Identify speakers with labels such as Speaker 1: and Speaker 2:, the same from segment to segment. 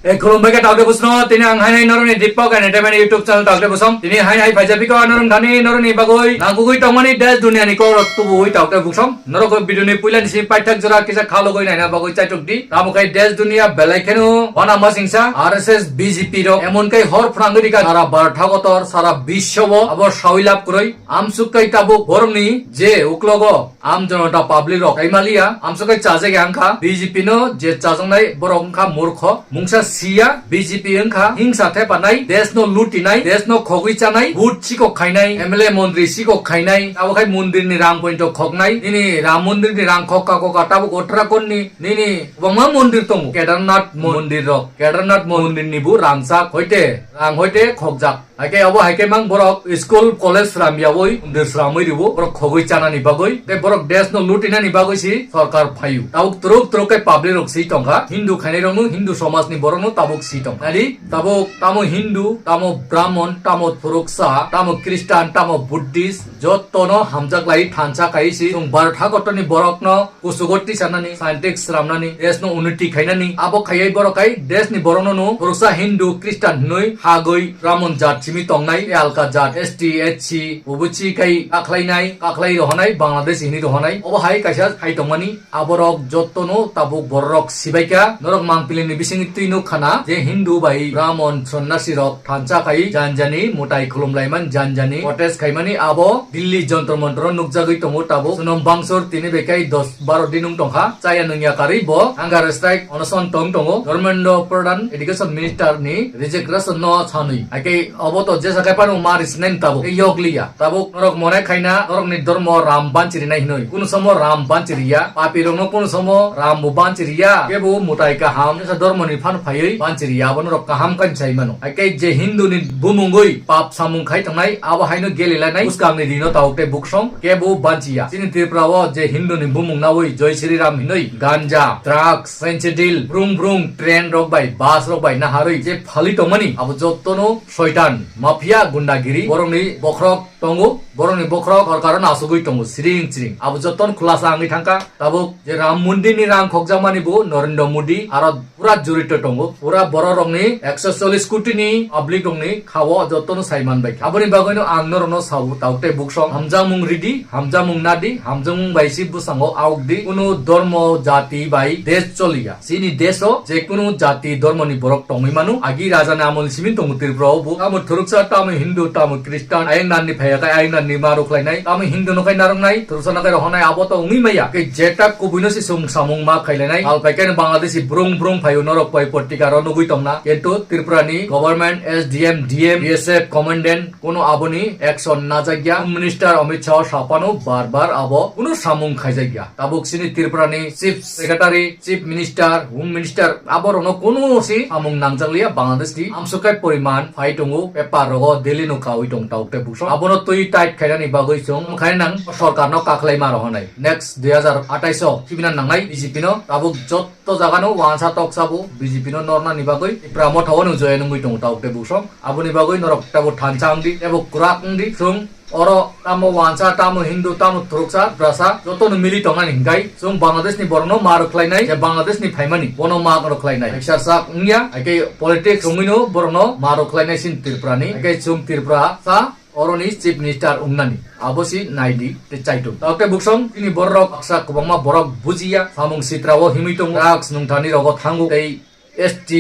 Speaker 1: Khulumbai ka tawde busno tini ang hanay noroni dippo ka nete mani YouTube channel tawde busom tini hanay bhajabi ko anoron dhani noroni bagoi nangugui tongmani des dunia ni ko tubui tawde busom noroko biduni puila ni paithak jora kisa khalo goi naina bagoi chaitok di tamukai des dunia belai khenu wana masingsa RSS BJP ro emon kai hor frangri ka sara barthagotor sara bishobo abor sawilap kuroi amsukai tabuk boromni je uklogo am jonota public ro kaimalia amsukai chaje gangkha BJP no je chajongnai borongkha murkho mungsa siya BJP engkha hingsa thepanai desno lutinai desno khogui chanai bhut chiko khainai MLA mondri siko khainai abokai mondir ni ram point khognai nini ram mondir ni ram khokka ko tabu Uttarakhand ni nini wangma mondir tong Kedarnath mondir ro Kedarnath mondir ni bu ramsa hoite rang hoite khogjak Ake abo hake mang borok school college ram yaboi undir sramoi ribo borok khogoi chana ni bagoi te borok desno lutina ni bagoi si sarkar phayu tabuk truk kai public rok si tongka hindu khainai ronu hindu samaj ni boronu tabuk si tong ari tabuk tamo hindu tamo brahmon tamo thuruksa tamo christian tamo buddhist jottono hamjak lai thancha kai si tung bartha gotoni borok no kusugoti sanani scientists ramnani desno unity khainani abo khayai borokai desni borono no thuruksa hindu christian noi hagoi brahmon jat Chimi tongnai alka jat ST HC ubuchi kai kaklai rohanai Bangladesh ini rohanai obo hai kaisa hai tongmani aborok jottono tabuk borok sibaika norok mangpili ni bising tuino khana je hindu bai brahmon sonnasi rok thancha kai janjani mutai khulumlaiman janjani potes khaimani abo Delhi jontor montor nukjagoi tongo tabo sunom bangsor tini bekai 10-12 dinung tongkha chaya nungya kari bo angar strike onoson tongo Dormendo Pradhan Education Minister ni reject no chanui ake to jesa kai panu maris nen tabo yoglia tabo norok monai khaina norok ni dormo ram banchiri nai hinoi kun samo ram banchiriya papi rong no kun samo ram bu banchiriya kebu mutai ka ham sa dormo ni phan phai banchiriya bon rok ka ham kan chai mano akai je hindu ni bumungoi pap samung khai tangai aba haino gelila nai uskam ni dino taukte buksong kebu banchiya sini triprawo je hindu ni bumung nawoi joy shri ram hinoi ganja drugs fentanyl brung train rok bai bus rok bai na haroi je phali tomani abo jottono shaitan Mafia gundagiri borongni bokrok tongo borongni bokrok karon asugui tongo siring abo joton khulasa angi thangka tabuk je ram mundi ni rang khokjamani bu Narendra Modi aro pura jurito tongo pura bororongni 140 কোটি ni public rongni khawo joton saiman bai aboni bagoino angnorono sabu taukte buksong hamjamung ridi hamjamung nadi hamjamung baisi busango augdi kuno dormo jati bai desh choliya sini desho je kuno jati dormo ni borok tongmi manu agi raja na amol simin tongmutir bro bu Thuruksa tamu Hindu tamu Christian ayang nani phaya kai ayang nani maruk lai nai tamu Hindu no kai narong nai Thuruksa na kai rohonai abo to ungi maya ke jeta kubuino si samung ma khai lai nai al pai kai Bangladeshi brung phayu norok pai portika ro nugui tongna kentu Tripurani government SDM DM BSF commandant kono aboni action na jagya minister Amit Shah sapano bar abo kono samung khai jagya tabuk sini Tripurani chief secretary chief minister home minister abo rono kono si samung nangjanglia Bangladesh ni amsukai poriman phai tongo Paro Delhi no kawi tong taukte buso abono tui tight khairani bagoi chong khainang sarkar no kaklai ma rohonai next 2028 sibinan nangai BJP no tabuk jotto jaga no wansa tok sabu BJP no norna ni bagoi pramo thawon joy no tong taukte buso aboni bagoi norok tabu thanchang di ebo kurak di sung oro tamo wansa tamo Hindu tamo Thuruksa brasa joto no mili tongan hingai sung Bangladesh ni borno maruklai nai je Bangladesh ni phaimani bono ma ruklai nai exersak ngya ake politics sungino borno maruklai nai sin Tripurani ake sung Tripura sa oroni chief minister umnani abosi naidi te chaitu taukte buksong ini borok aksa kubangma borok bujia samung sitrawo himitong raks nungthani rogo thangu tei ST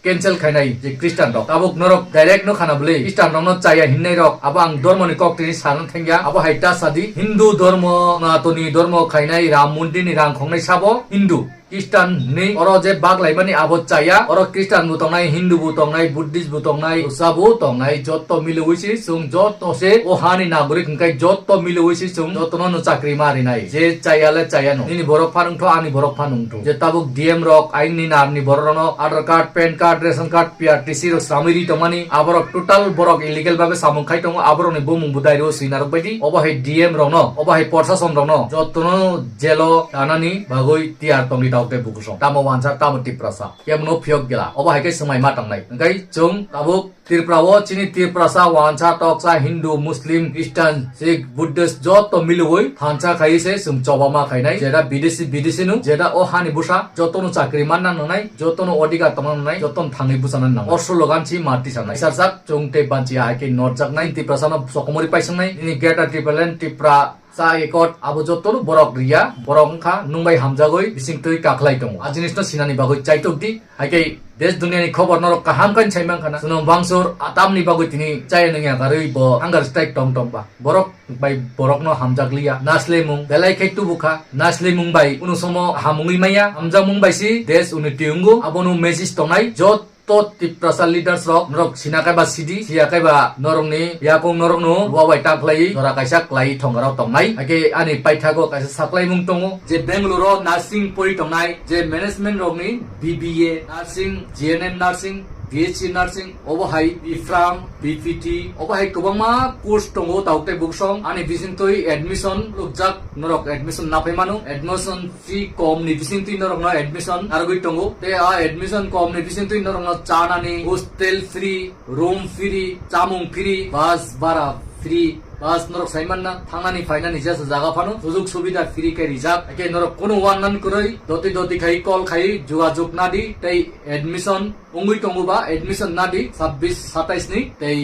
Speaker 1: cancel khainai je Christian rok tabuk norok direct no khana bole Christian rok no chaya hinnai rok abang dormo ni koktini sanan thengya abo haita sadi Hindu dormo natoni dormo khainai ram mundi ni rang khongnai sabo Hindu Christian ni oro je bag laimani abo chaya oro Christian butongnai Hindu butongnai Buddhist butongnai sabu tongnai jotto miluisi sung jotto se ohani nagorik kai jotto miluisi sung jotto no chakri mari nai je chaya le chaya no nini borok phanung tho ani borok phanung tho je tabuk DM rok ain ni nar ni borono Aadhaar card PAN card ration card PRTC ro samiri tomani aborok total borok illegal babe samung khai tongo aboroni bumung budai ro sinarok baidi obo hai DM rok no obo hai proshashan rok no jotto no jelo tanani bagoi tiar tongi daute bukso tamo wansa tamo tiprasa kemno phiok gela oba hai kai samai ma tangnai ngai chung tabuk tirprawo chini tirprasa wansa toksa Hindu Muslim Christian Sikh Buddhist joto miloi thansa khai se sum chobama khainai jeda bidesi nu jeda o hani busa jotono chakri manna nanai jotono odiga tamang nanai joton thangi busanan nang oslogan chi marti sanai sarsak chungte banchi hai ke norjak 90% no sokomori paisanai ini geta triplen tipra sa ekot abo jotono borok ria borok kha nungbai hamjagoi bisingtui kaklai tong ajinisno sinani bagoi chaitokdi hai ke देश दुनिया नि खबर नरक kaham kan chaimang khana suno bangsur atam ni bagoi tini chai nangya garoi bo hangar strike tong tong ba borok bai borok no hamjakliya nasle mung belai khaitu bukha nasle mung bai unusomo hamungui maya hamjak mung bai si desh unity ungu abonu message tongai jot to tiprasa leaders rok norok sinakai ba sidi siakai ba norong ni yakong norong no wabai taklai nora kaisa klai thongarau tongnai ake ani paithago kaisa saklai mung tongo je Bangalore nursing pori tongnai je management rok ni BBA nursing GNM nursing BHC nursing obohai Ifram BPT obohai kobama course tongo taute buksong ani bisintoi admission lukjak norok admission napaimanu admission fee kom ni bisintoi norok no admission argoi tongo te a admission kom ni bisintoi norok no chanani hostel free room free chamung free bus bara free bus norok saimanna thangani fainani jasa jaga phano sujog subida free kai rijak ake norok kono wanan kuroi doti khai call khai jogajog nadi tei admission ungui tongo ba admission nadi 26 27 ni tei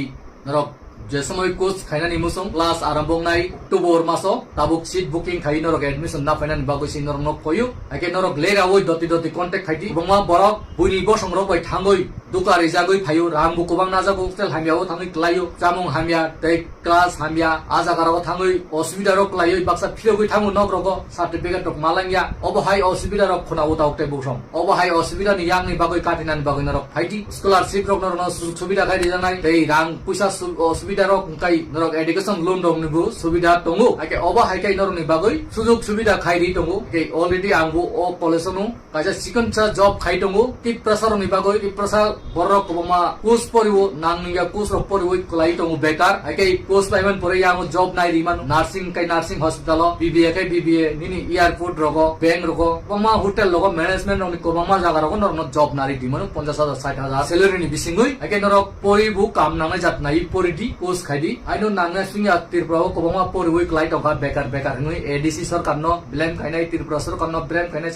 Speaker 1: norok je সময় course খাইনানি মুসং class আরম্ভং নাই October মাসো তাবুক seat booking খাই নরক admission না ফাইনানি বাগৈসি নরক knock কয়ু আকে নরক লেরা ওই দতি contact Khaiti বংমা Borok বুইনি বসং rock by থাঙ্গই দুকারি জাগৈ ফায়ু রাং বুকুবাং নাজাগো তেল হামিয়াও থাঙ্গই ক্লাইও জামং হামিয়া তেই ক্লাস হামিয়া আজাগারাও থাঙ্গই অসুবিধা রক ক্লাইও বাক্সা ফিরগৈ থাঙ্গু নক রক সার্টিফিকেট রক মালাংয়া অবহাই অসুবিধা রক খনাও তাউতে বুসং অবহাই অসুবিধা নি ইয়াংনি বাগৈ কাটিনানি বাগৈ নরক ফাইতি স্কলারশিপ রক নরক সুবিধা খাই দিজানাই তেই রাং পয়সা অসুবিধা rok kai norok education loan dong nibu subida tongu ake oba hai kai norok ni bagoi sujog subida khai ri tongu ke already angbu o polesonu kaisa sikon cha job khai tongu ti prasar ni bagoi ti prasar borok kobama course poribo nangya course rok poribo klai tongu bekar ake course paiman pore yang job nai riman nursing hospital BBA kai BBA nini airport rogo bank rogo kobama hotel logo management rok ni kobama jaga rogo norok job nari dimanu 50,000 60,000 salary ni bisingoi ake norok poribu kam nangai jat nai poridi course খাইদি আইনো নাংনা সিংয়া ত্রিপুরাও কবমা পরিবই ক্লাই টকা বেকার নই ADC সরকার ন blame খাইনাই Tripura সরকার ন blame খাইনাই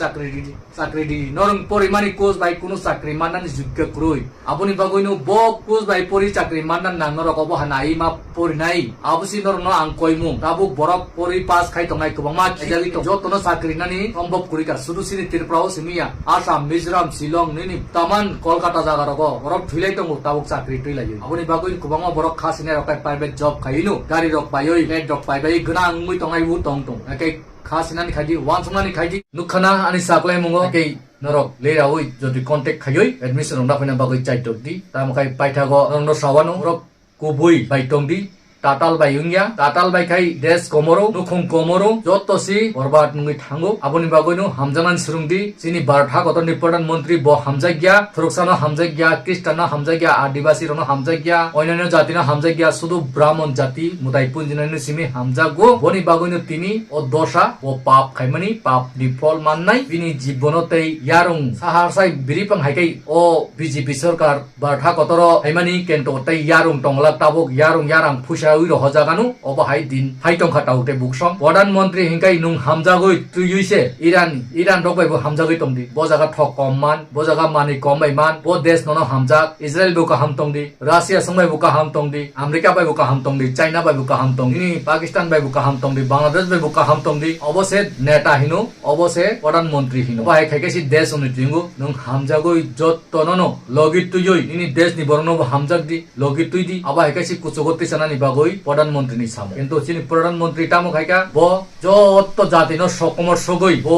Speaker 1: চাকরি দি নরং পরিমানি কোজ by কোনো চাকরি মাননানি যোগ্য ক্রই আপনি বাগইনো ব কোজ বাই পরি চাকরি মাননান নাং নরক অবহানাই মা পরিনাই আবসি নর ন আং কইমু তাবুক বরক পরি পাস খাই টংনাই কবমা এজালি তো যতন চাকরি নানি সম্ভব করিকা শুধু সিনি ত্রিপুরাও সিমিয়া আসাম মিজোরাম শিলং নিনি তামান কলকাতা জায়গা রগ বরক থুইলাই তো তাবুক চাকরি টুইলাই আপনি বাগইন কবমা বরক খাসিনে rock private job khainu gari rok paioi net rok pai bai gnang mui tongai wu tong ake khasinani khaidi wansumani khaidi nukhana ani saklai mungo ake norok lera oi jodi contact khaioi admission rong na phina bagoi chaitok di tamokai paithago rong no sawano rok kubui bai tongdi tatal bai ungya tatal bai khai des komoro nukhum komoro jotosi borbat nungui thango aboni bagoinu hamjanan surungdi chini bartha gotoni প্রধান মন্ত্রী ব হামজাগিয়া থরকসানো হামজাগিয়া খ্রিস্টানো হামজাগিয়া আদিবাসী রনো হামজাগিয়া অন্যান্য জাতিনো হামজাগিয়া শুধু ব্রাহ্মণ জাতি মুতাই পুঞ্জিনানো সিমি হামজাগো বনি বাগোইনো তিনি ও দশা ও পাপ খাইমানি পাপ ডিফল মাননাই বিনি জীবনতেই ইয়ারং সাহারসাই বিরিপাং হাইকাই ও বিজেপি সরকার বারথা গতর হাইমানি কেন্টো তাই ইয়ারং টংলা তাবক ইয়ারং ফুসা উইরো হজাগানো অবহাই দিন হাইটং খাটাউতে বুকসং প্রধানমন্ত্রী হিংকাই নুং হামজাগই তুইছে ইরান রকবাইবো হামজাগই তংদি বজাগা ঠক কমমান বজাগা মানি কমবাইমান ব দেশ নন হামজাগ ইসরায়েল বো কাহাম তংদি রাশিয়া সংবাই বো কাহাম তংদি আমেরিকা বাই বো কাহাম তংদি চাইনা বাই বো কাহাম তংদি পাকিস্তান বাই বো কাহাম তংদি বাংলাদেশ বাই বো কাহাম তংদি অবসে নেতা হিনো অবসে প্রধানমন্ত্রী হিনো বাই খাইকেসি দেশ অনুতিঙ্গু নুং হামজাগই যতনন লগি তুইই ইনি দেশ নি বরন হামজাগ দি লগি তুই দি আবা খাইকেসি কুচগতি সানানি বাগই প্রধানমন্ত্রী নি সাম কিন্তু চিনি প্রধানমন্ত্রী তামো খাইকা ব যত জাতিন সকমর সগই ব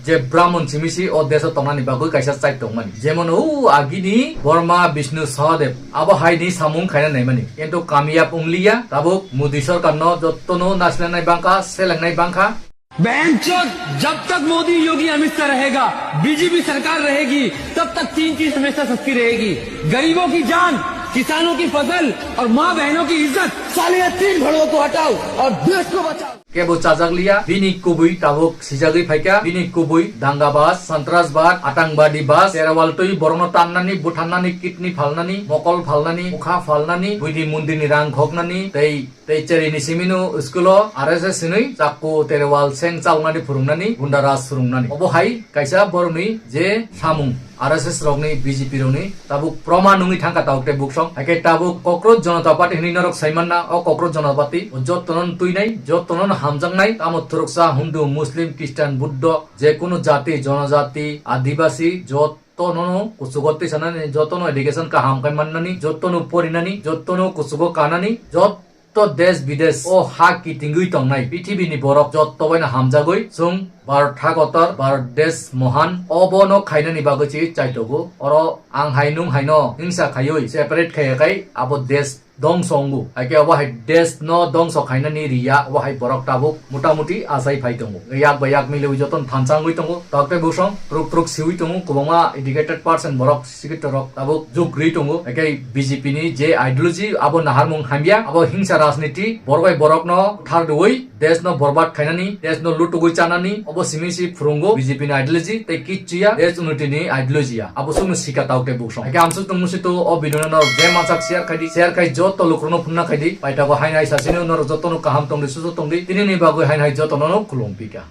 Speaker 1: যে ব্রাহ্মণ চিমিসি ও দেশ তনানি বাগই কাইসা চাইতং মানি যেমন ও আগিনি বর্মা বিষ্ণু সহদেব আবা হাইনি সামুং খাইনা নাই মানি কিন্তু কামিয়াব উংলিয়া তাবুক মোদি সরকার ন যতনো নাসলেনাই বাংকা সেলেंगनाय बांखा
Speaker 2: बैंचोद जब तक मोदी योगी अमित शाह रहेगा बीजेपी सरकार रहेगी तब तक 3 चीज हमेशा सस्ती रहेगी गरीबों की जान किसानों की फसल और माँ बहनों की इज्जत साले 3 भड़ों को हटाओ और देश को बचाओ।
Speaker 1: Kebo cajaklia, bini kubui tabuk sijagi faika, bini kubui dangabas, santrasbad, atangbadi bas, terawaltui borono tannani, butanani, kidney falnani, mokol falnani, mukha falnani, buidi mundini rang khoknani, tei ceri ni siminu skulo, RSS sinui, cakku terawal seng chalnani furungnani, bundaras furungnani. Obo hai kaisa boroni je samung. RSS rogni BJP rogni tabuk proma nungi thangka taukte buksong ake tabuk cockroach janata party hini norok saimanna o cockroach janata party jotonon tuinai jotonon hamjangnai tamot thuruksa hindu muslim christian buddha je kono jati janajati adivasi jotono kusugotti sanani jotono education ka hamkai mannani jotono porinani jotono kusugo kanani to দেশ বিদেশ ও হা কি টিঙ্গুই টংনাই পৃথিবীনি বরফ যতবাইনা হামজাগৈ जों भारतागतर भारत देश महान अबनो खाइनानि बागैछि चाइतगु अर आं हाइनुं हाइनो हिंसा खायै सेपारेट खायाखै आबो देश दंसंगु आके अबहाय देश न दंस खाइनानि रिया अबहाय बरक ताबुक मोटामुटी आसाय फाइतंगु याक बायाक मिलेउ जतन थानसांगै तंगु ताकते बुसं ट्रुक ट्रुक सिउइ तंगु गोबांआ एडुकेटेड पर्सन बरक सिगितरक ताबुक जुग्रि तंगु आके बीजेपी नि जे आइडियोलॉजी आबो नाहारमुं हामिया आबो हिंसा राजनीति बरगाय बरक न थारदुइ देश न बर्बाद खाइनानि देश न लुटुगै चानानि अबो सिमिसि फुरुंगु बीजेपी नि आइडियोलॉजी ते किचिया देश उन्नति नि आइडियोलॉजीया आबो सुनु सिका ताकते बुसं आके आमसु तंगुसि तो अ भिडियो न जे मानसाक शेयर खाइ joto lukrono punna kaidi paita go hainai sasini nor jotono kaham tongdi suso tongdi tini ni bago hainai jotono kulumpika